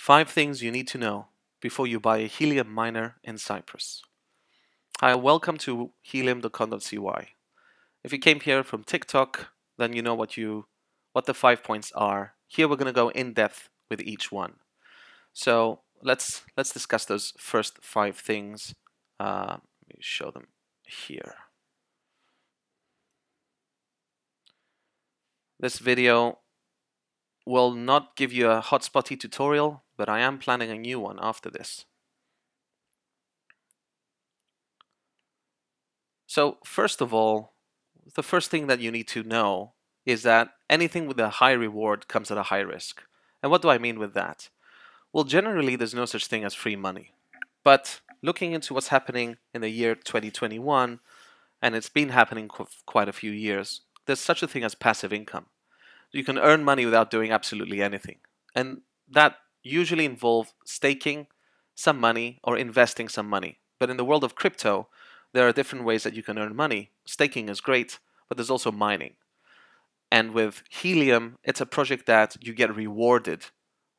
5 things you need to know before you buy a Helium miner in Cyprus. Hi, welcome to helium.com.cy. If you came here from TikTok, then you know what the 5 points are. Here we're going to go in depth with each one. So let's discuss those first 5 things. Let me show them here. This video will not give you a hotspotty tutorial, but I am planning a new one after this. So first of all, the first thing that you need to know is that anything with a high reward comes at a high risk. And what do I mean with that? Well, generally, there's no such thing as free money. But looking into what's happening in the year 2021, and it's been happening quite a few years, there's such a thing as passive income. You can earn money without doing absolutely anything. And that usually involves staking some money or investing some money. But in the world of crypto, there are different ways that you can earn money. Staking is great, but there's also mining. And with Helium, it's a project that you get rewarded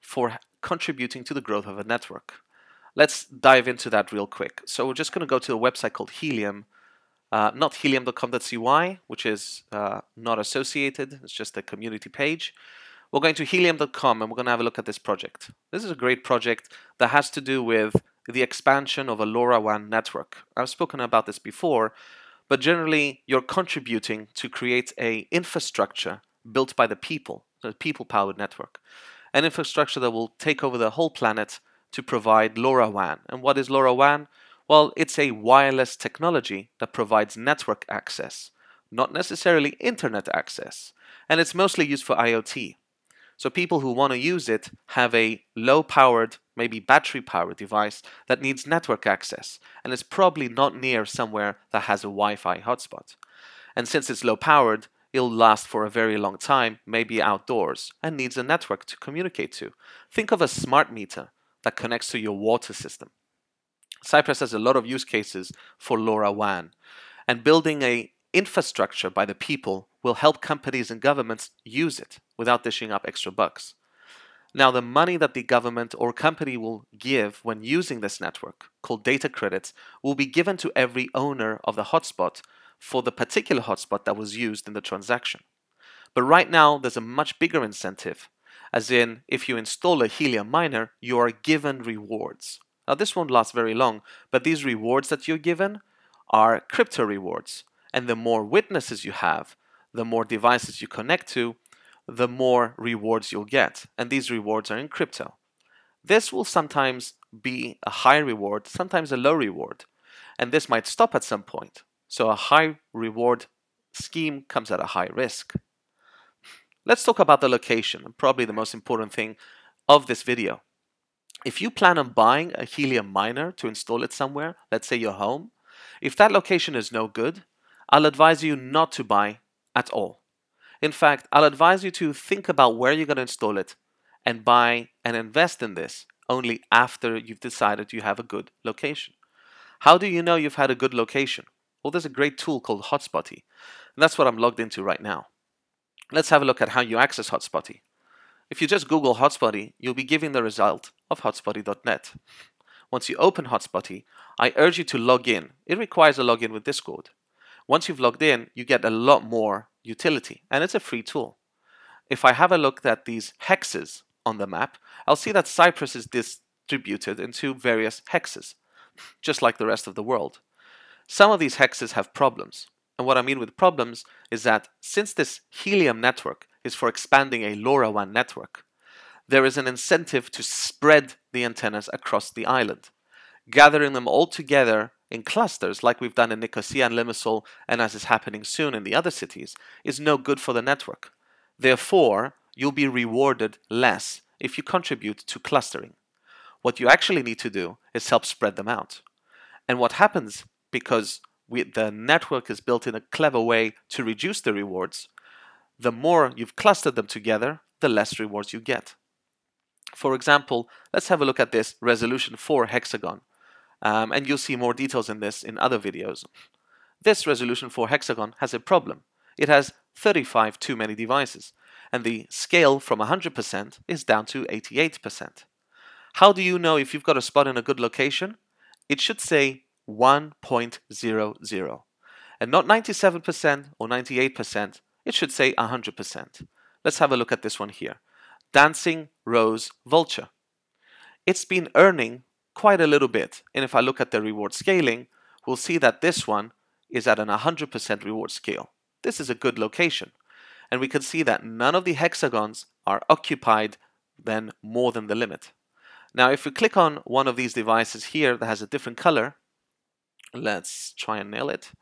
for contributing to the growth of a network. Let's dive into that real quick. So we're just going to go to a website called Helium, not helium.com.cy, which is not associated. It's just a community page. We're going to helium.com and we're going to have a look at this project. This is a great project that has to do with the expansion of a LoRaWAN network. I've spoken about this before, but generally you're contributing to create an infrastructure built by the people, a people-powered network. An infrastructure that will take over the whole planet to provide LoRaWAN. And what is LoRaWAN? Well, it's a wireless technology that provides network access, not necessarily internet access. And it's mostly used for IoT. So people who want to use it have a low-powered, maybe battery-powered device that needs network access, and it's probably not near somewhere that has a Wi-Fi hotspot. And since it's low-powered, it'll last for a very long time, maybe outdoors, and needs a network to communicate to. Think of a smart meter that connects to your water system. Cyprus has a lot of use cases for LoRaWAN, and building an infrastructure by the people will help companies and governments use it without dishing up extra bucks. Now, the money that the government or company will give when using this network, called data credits, will be given to every owner of the hotspot for the particular hotspot that was used in the transaction. But right now, there's a much bigger incentive, as in, if you install a Helium miner, you are given rewards. Now, this won't last very long, but these rewards that you're given are crypto rewards. And the more witnesses you have, the more devices you connect to, the more rewards you'll get. And these rewards are in crypto. This will sometimes be a high reward, sometimes a low reward. And this might stop at some point. So a high reward scheme comes at a high risk. Let's talk about the location, and probably the most important thing of this video. If you plan on buying a Helium miner to install it somewhere, let's say your home, if that location is no good, I'll advise you not to buy at all. In fact, I'll advise you to think about where you're going to install it and buy and invest in this only after you've decided you have a good location. How do you know you've had a good location? Well, there's a great tool called Hotspotty, and that's what I'm logged into right now. Let's have a look at how you access Hotspotty. If you just Google Hotspotty, you'll be given the result of hotspotty.net. Once you open Hotspotty, I urge you to log in. It requires a login with Discord. Once you've logged in, you get a lot more utility, and it's a free tool. If I have a look at these hexes on the map, I'll see that Cyprus is distributed into various hexes, just like the rest of the world. Some of these hexes have problems, and what I mean with problems is that since this Helium network is for expanding a LoRaWAN network, there is an incentive to spread the antennas across the island. Gathering them all together in clusters, like we've done in Nicosia and Limassol, and as is happening soon in the other cities, is no good for the network. Therefore, you'll be rewarded less if you contribute to clustering. What you actually need to do is help spread them out. And what happens, because the network is built in a clever way to reduce the rewards, the more you've clustered them together, the less rewards you get. For example, let's have a look at this resolution 4 hexagon. And you'll see more details in this in other videos. This resolution 4 hexagon has a problem. It has 35 too many devices, and the scale from 100% is down to 88%. How do you know if you've got a spot in a good location? It should say 1.00 and not 97% or 98%. It should say 100%. Let's have a look at this one here. Dancing Rose Vulture. It's been earning quite a little bit. And if I look at the reward scaling, we'll see that this one is at an 100% reward scale. This is a good location. And we can see that none of the hexagons are occupied then more than the limit. Now, if we click on one of these devices here that has a different color, let's try and nail it.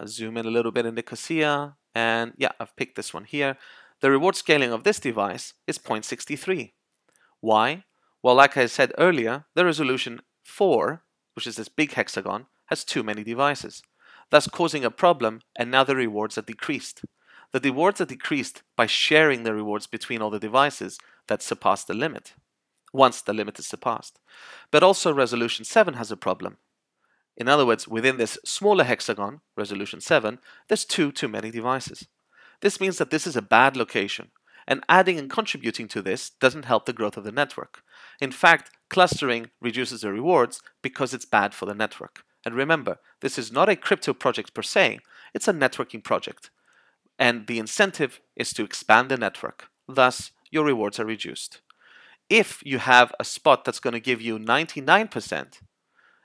Zoom in a little bit in Nicosia, and yeah, I've picked this one here. The reward scaling of this device is 0.63. Why? Well, like I said earlier, the resolution 4, which is this big hexagon, has too many devices, thus causing a problem, and now the rewards are decreased. The rewards are decreased by sharing the rewards between all the devices that surpass the limit, once the limit is surpassed. But also resolution 7 has a problem. In other words, within this smaller hexagon, resolution 7, there's too many devices. This means that this is a bad location, and adding and contributing to this doesn't help the growth of the network. In fact, clustering reduces the rewards because it's bad for the network. And remember, this is not a crypto project per se, it's a networking project. And the incentive is to expand the network. Thus, your rewards are reduced. If you have a spot that's going to give you 99%,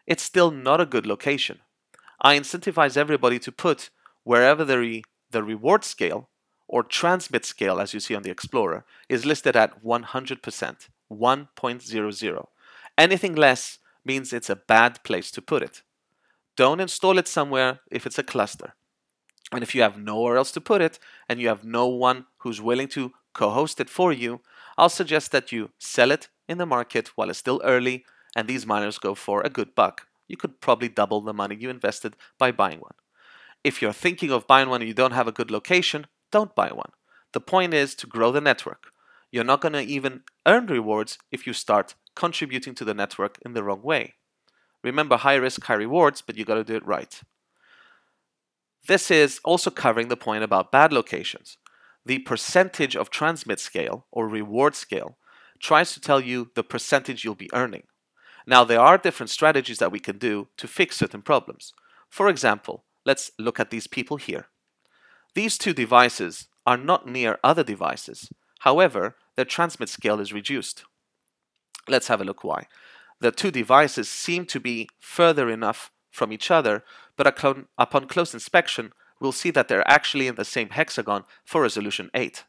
it's still not a good location. I incentivize everybody to put wherever the reward scale or transmit scale, as you see on the Explorer, is listed at 100%, 1.00. Anything less means it's a bad place to put it. Don't install it somewhere if it's a cluster. And if you have nowhere else to put it, and you have no one who's willing to co-host it for you, I'll suggest that you sell it in the market while it's still early, and these miners go for a good buck. You could probably double the money you invested by buying one. If you're thinking of buying one and you don't have a good location, don't buy one. The point is to grow the network. You're not going to even earn rewards if you start contributing to the network in the wrong way. Remember, high risk, high rewards, but you got to do it right. This is also covering the point about bad locations. The percentage of transmit scale or reward scale tries to tell you the percentage you'll be earning. Now, there are different strategies that we can do to fix certain problems. For example, let's look at these people here. These two devices are not near other devices. However, their transmit scale is reduced. Let's have a look why. The two devices seem to be further enough from each other, but upon close inspection, we'll see that they're actually in the same hexagon for resolution 8.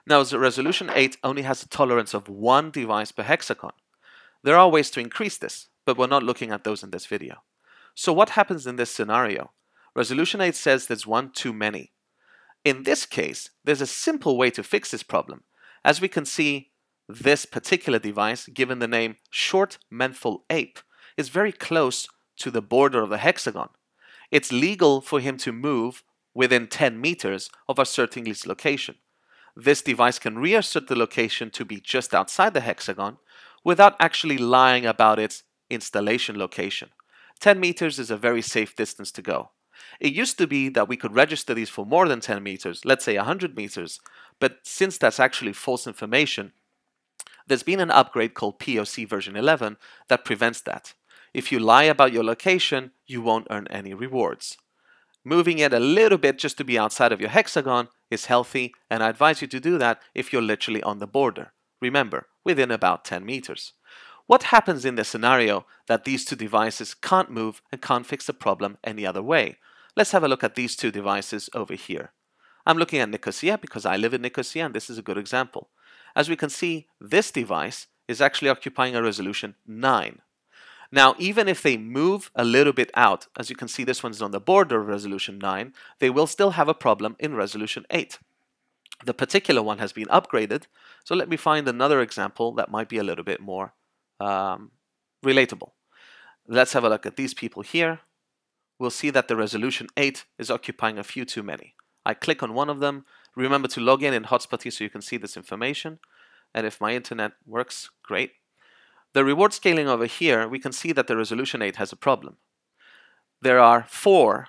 Now, resolution 8 only has a tolerance of 1 device per hexagon. There are ways to increase this, but we're not looking at those in this video. So what happens in this scenario? Resolution 8 says there's one too many. In this case, there's a simple way to fix this problem. As we can see, this particular device, given the name Short Menthol Ape, is very close to the border of the hexagon. It's legal for him to move within 10 meters of asserting his location. This device can reassert the location to be just outside the hexagon without actually lying about its installation location. 10 meters is a very safe distance to go. It used to be that we could register these for more than 10 meters, let's say 100 meters, but since that's actually false information, there's been an upgrade called POC version 11 that prevents that. If you lie about your location, you won't earn any rewards. Moving it a little bit just to be outside of your hexagon is healthy, and I advise you to do that if you're literally on the border. Remember, within about 10 meters. What happens in the scenario that these two devices can't move and can't fix the problem any other way? Let's have a look at these two devices over here. I'm looking at Nicosia because I live in Nicosia, and this is a good example. As we can see, this device is actually occupying a resolution 9. Now, even if they move a little bit out, as you can see this one's on the border of resolution 9, they will still have a problem in resolution 8. The particular one has been upgraded, so let me find another example that might be a little bit more relatable. Let's have a look at these people here. We'll see that the resolution 8 is occupying a few too many. I click on one of them. Remember to log in Hotspotty so you can see this information. And if my internet works, great. The reward scaling over here, we can see that the resolution 8 has a problem. There are 4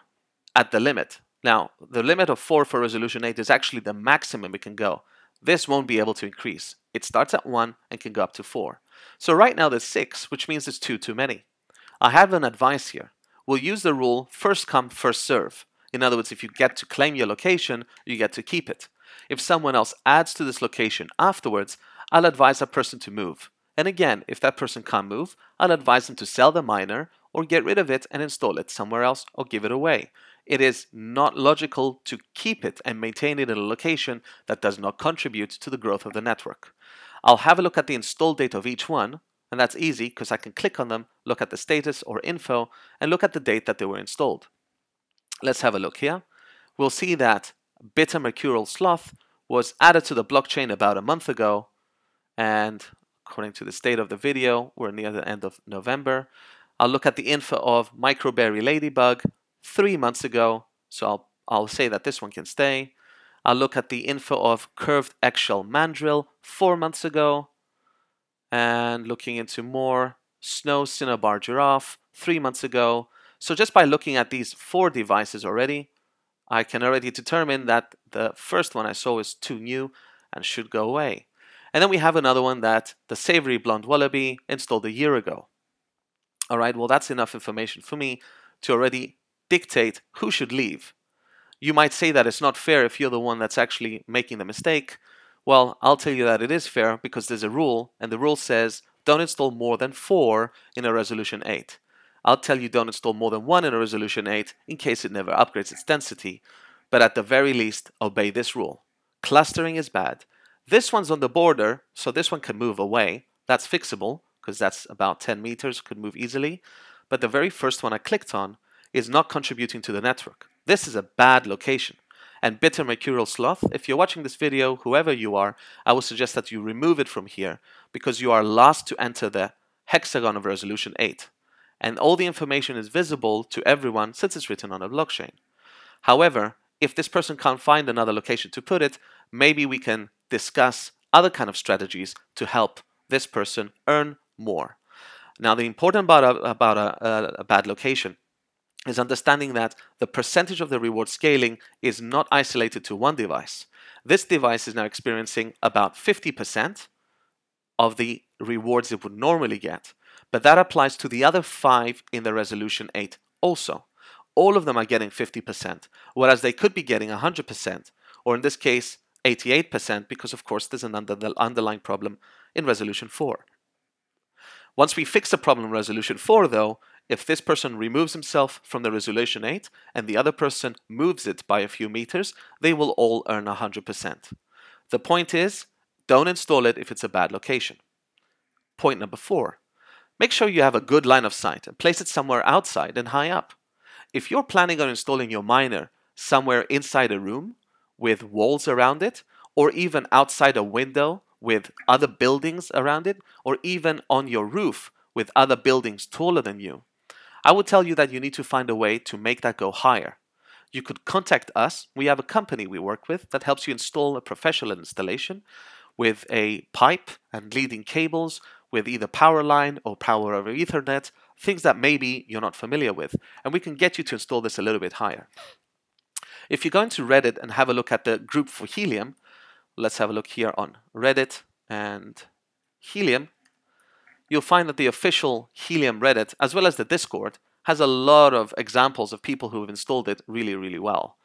at the limit. Now, the limit of 4 for resolution 8 is actually the maximum it can go. This won't be able to increase. It starts at 1 and can go up to 4. So right now there's 6, which means there's 2 too many. I have an advice here. We'll use the rule first come, first serve. In other words, if you get to claim your location, you get to keep it. If someone else adds to this location afterwards, I'll advise that person to move. And again, if that person can't move, I'll advise them to sell the miner or get rid of it and install it somewhere else or give it away. It is not logical to keep it and maintain it in a location that does not contribute to the growth of the network. I'll have a look at the install date of each one, and that's easy because I can click on them, look at the status or info, and look at the date that they were installed. Let's have a look here. We'll see that Bitter Mercurial Sloth was added to the blockchain about a month ago, and according to the state of the video, we're near the end of November. I'll look at the info of Microberry Ladybug 3 months ago, so I'll say that this one can stay. I'll look at the info of Curved Eggshell Mandrill 4 months ago, and looking into more Snow Cinnabar Giraffe 3 months ago. So just by looking at these 4 devices already, I can already determine that the first one I saw is too new and should go away. And then we have another one that the Savory Blonde Wallaby installed a year ago. Alright, well that's enough information for me to already dictate who should leave. You might say that it's not fair if you're the one that's actually making the mistake. Well, I'll tell you that it is fair because there's a rule, and the rule says don't install more than 4 in a resolution 8. I'll tell you don't install more than 1 in a resolution 8 in case it never upgrades its density. But at the very least, obey this rule. Clustering is bad. This one's on the border, so this one can move away. That's fixable because that's about 10 meters, could move easily. But the very first one I clicked on is not contributing to the network. This is a bad location. And Bitter Mercurial Sloth, if you're watching this video, whoever you are, I would suggest that you remove it from here because you are last to enter the hexagon of resolution 8. And all the information is visible to everyone since it's written on a blockchain. However, if this person can't find another location to put it, maybe we can discuss other kind of strategies to help this person earn more. Now, the important part about a bad location is understanding that the percentage of the reward scaling is not isolated to one device. This device is now experiencing about 50% of the rewards it would normally get, but that applies to the other 5 in the resolution 8 also. All of them are getting 50%, whereas they could be getting 100%, or in this case, 88%, because of course there's an underlying problem in resolution 4. Once we fix the problem in resolution 4 though, if this person removes himself from the resolution 8 and the other person moves it by a few meters, they will all earn 100%. The point is, don't install it if it's a bad location. Point number 4, make sure you have a good line of sight and place it somewhere outside and high up. If you're planning on installing your miner somewhere inside a room with walls around it, or even outside a window with other buildings around it, or even on your roof with other buildings taller than you, I would tell you that you need to find a way to make that go higher. You could contact us. We have a company we work with that helps you install a professional installation with a pipe and leading cables with either power line or power over Ethernet, things that maybe you're not familiar with, and we can get you to install this a little bit higher. If you go into Reddit and have a look at the group for Helium, let's have a look here on Reddit and Helium, you'll find that the official Helium Reddit, as well as the Discord, has a lot of examples of people who have installed it really, really well.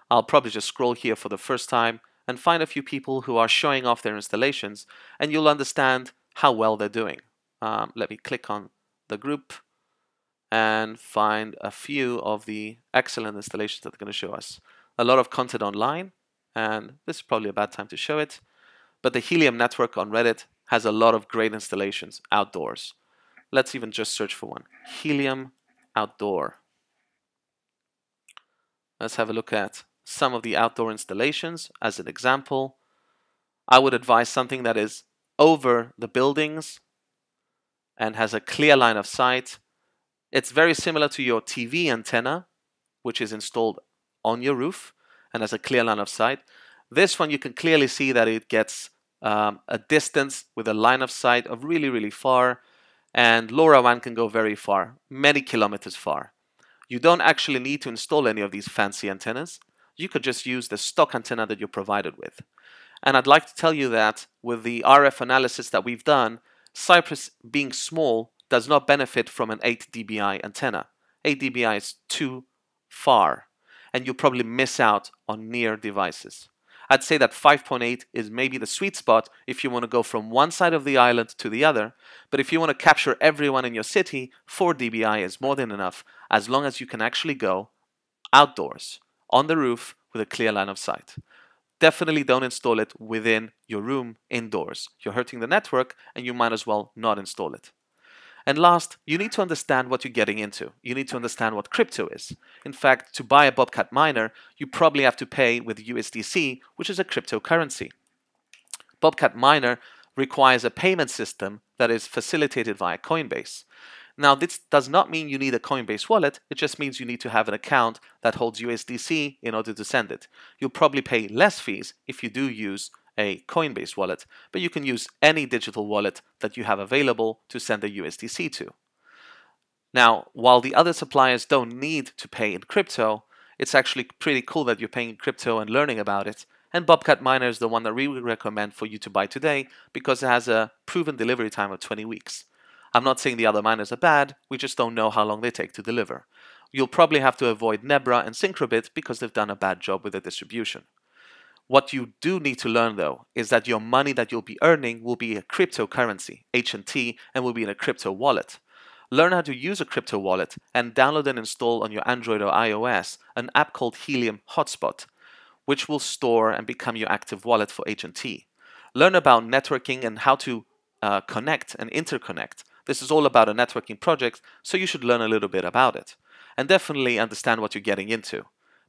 I'll probably just scroll here for the first time and find a few people who are showing off their installations, and you'll understand how well they're doing. Let me click on the group and find a few of the excellent installations that they're going to show us. A lot of content online, and this is probably a bad time to show it, but the Helium network on Reddit has a lot of great installations outdoors. Let's even just search for one. Helium Outdoor. Let's have a look at some of the outdoor installations as an example. I would advise something that is over the buildings and has a clear line of sight. It's very similar to your TV antenna, which is installed on your roof and has a clear line of sight. This one, you can clearly see that it gets a distance with a line of sight of really, really far, and LoRaWAN can go very far, many kilometers far. You don't actually need to install any of these fancy antennas. You could just use the stock antenna that you're provided with. And I'd like to tell you that with the RF analysis that we've done, Cyprus, being small, does not benefit from an 8 dBi antenna. 8 dBi is too far, and you'll probably miss out on near devices. I'd say that 5.8 is maybe the sweet spot if you want to go from one side of the island to the other, but if you want to capture everyone in your city, 4 dBi is more than enough, as long as you can actually go outdoors, on the roof, with a clear line of sight. Definitely don't install it within your room indoors. You're hurting the network, and you might as well not install it. And last, you need to understand what you're getting into. You need to understand what crypto is. In fact, to buy a Bobcat miner, you probably have to pay with USDC, which is a cryptocurrency. Bobcat miner requires a payment system that is facilitated via Coinbase. Now, this does not mean you need a Coinbase wallet, it just means you need to have an account that holds USDC in order to send it. You'll probably pay less fees if you do use a Coinbase wallet, but you can use any digital wallet that you have available to send a USDC to. Now, while the other suppliers don't need to pay in crypto, it's actually pretty cool that you're paying in crypto and learning about it. And Bobcat Miner is the one that we would recommend for you to buy today because it has a proven delivery time of 20 weeks. I'm not saying the other miners are bad, we just don't know how long they take to deliver. You'll probably have to avoid Nebra and Syncrobit because they've done a bad job with the distribution. What you do need to learn though is that your money that you'll be earning will be a cryptocurrency, HNT, and will be in a crypto wallet. Learn how to use a crypto wallet and download and install on your Android or iOS an app called Helium Hotspot, which will store and become your active wallet for HNT. Learn about networking and how to connect and interconnect. This is all about a networking project, so you should learn a little bit about it. And definitely understand what you're getting into.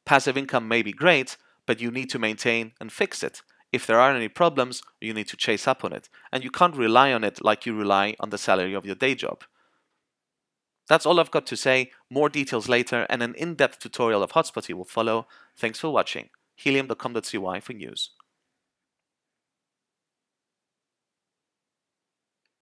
Passive income may be great, but you need to maintain and fix it. If there are any problems, you need to chase up on it. And you can't rely on it like you rely on the salary of your day job. That's all I've got to say. More details later, and an in-depth tutorial of Hotspotty will follow. Thanks for watching. Helium.com.cy for news.